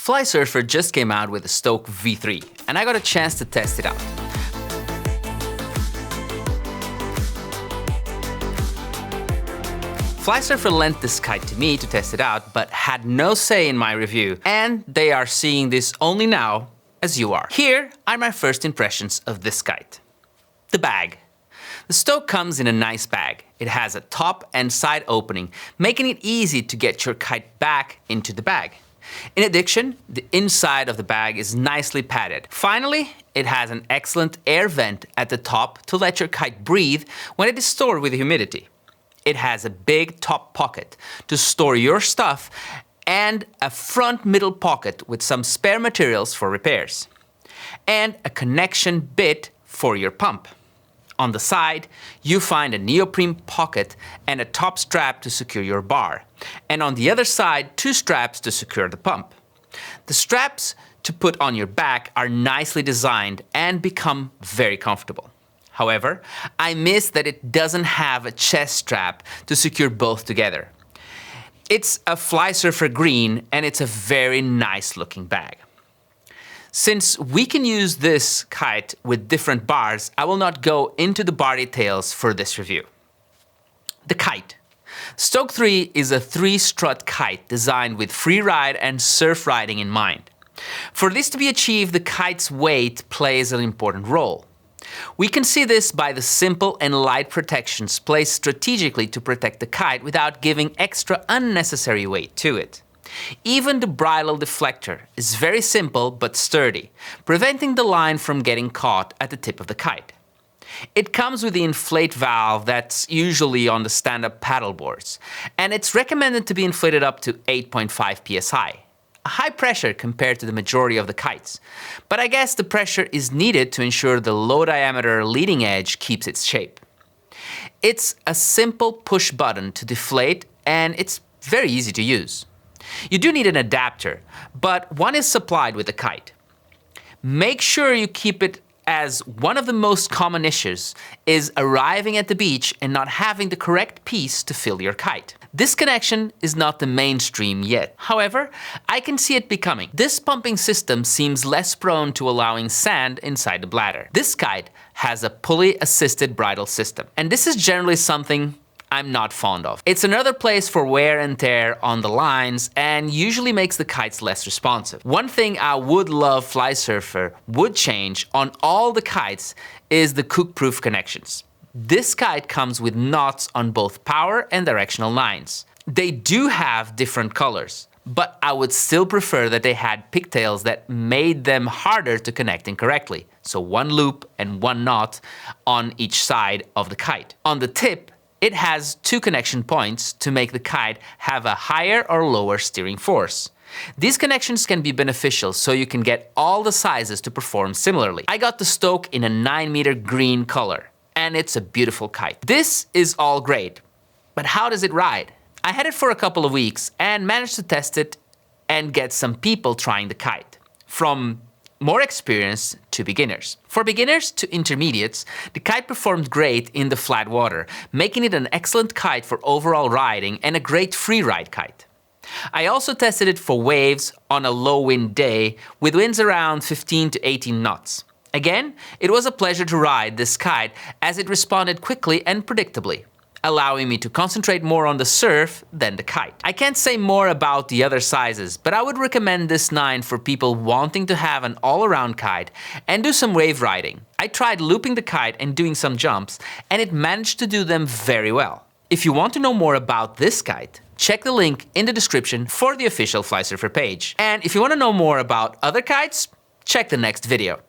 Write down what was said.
Flysurfer just came out with the Stoke V3, and I got a chance to test it out. Flysurfer lent this kite to me to test it out, but had no say in my review, and they are seeing this only now as you are. Here are my first impressions of this kite. The bag. The Stoke comes in a nice bag. It has a top and side opening, making it easy to get your kite back into the bag. In addition, the inside of the bag is nicely padded. Finally, it has an excellent air vent at the top to let your kite breathe when it is stored with humidity. It has a big top pocket to store your stuff and a front middle pocket with some spare materials for repairs. And a connection bit for your pump. On the side, you find a neoprene pocket and a top strap to secure your bar. And on the other side, 2 straps to secure the pump. The straps to put on your back are nicely designed and become very comfortable. However, I miss that it doesn't have a chest strap to secure both together. It's a Flysurfer green and it's a very nice looking bag. Since we can use this kite with different bars, I will not go into the bar details for this review. The kite. Stoke 3 is a 3-strut kite designed with free ride and surf riding in mind. For this to be achieved, the kite's weight plays an important role. We can see this by the simple and light protections placed strategically to protect the kite without giving extra unnecessary weight to it. Even the bridle deflector is very simple but sturdy, preventing the line from getting caught at the tip of the kite. It comes with the inflate valve that's usually on the stand-up paddle boards, and it's recommended to be inflated up to 8.5 psi. A high pressure compared to the majority of the kites, but I guess the pressure is needed to ensure the low diameter leading edge keeps its shape. It's a simple push button to deflate and it's very easy to use. You do need an adapter, but one is supplied with the kite. Make sure you keep it, as one of the most common issues is arriving at the beach and not having the correct piece to fill your kite. This connection is not the mainstream yet. However, I can see it becoming. This pumping system seems less prone to allowing sand inside the bladder. This kite has a pulley-assisted bridle system, and this is generally something I'm not fond of. It's another place for wear and tear on the lines and usually makes the kites less responsive. One thing I would love Flysurfer would change on all the kites is the Kook Proof connections. This kite comes with knots on both power and directional lines. They do have different colors, but I would still prefer that they had pigtails that made them harder to connect incorrectly. So 1 loop and 1 knot on each side of the kite. On the tip, it has 2 connection points to make the kite have a higher or lower steering force. These connections can be beneficial so you can get all the sizes to perform similarly. I got the Stoke in a 9-meter green color, and it's a beautiful kite. This is all great, but how does it ride? I had it for a couple of weeks and managed to test it and get some people trying the kite, from more experienced to beginners. For beginners to intermediates, the kite performed great in the flat water, making it an excellent kite for overall riding and a great free ride kite. I also tested it for waves on a low wind day with winds around 15 to 18 knots. Again, it was a pleasure to ride this kite as it responded quickly and predictably, allowing me to concentrate more on the surf than the kite. I can't say more about the other sizes, but I would recommend this 9 for people wanting to have an all-around kite and do some wave riding. I tried looping the kite and doing some jumps, and it managed to do them very well. If you want to know more about this kite, check the link in the description for the official Flysurfer page. And if you want to know more about other kites, check the next video.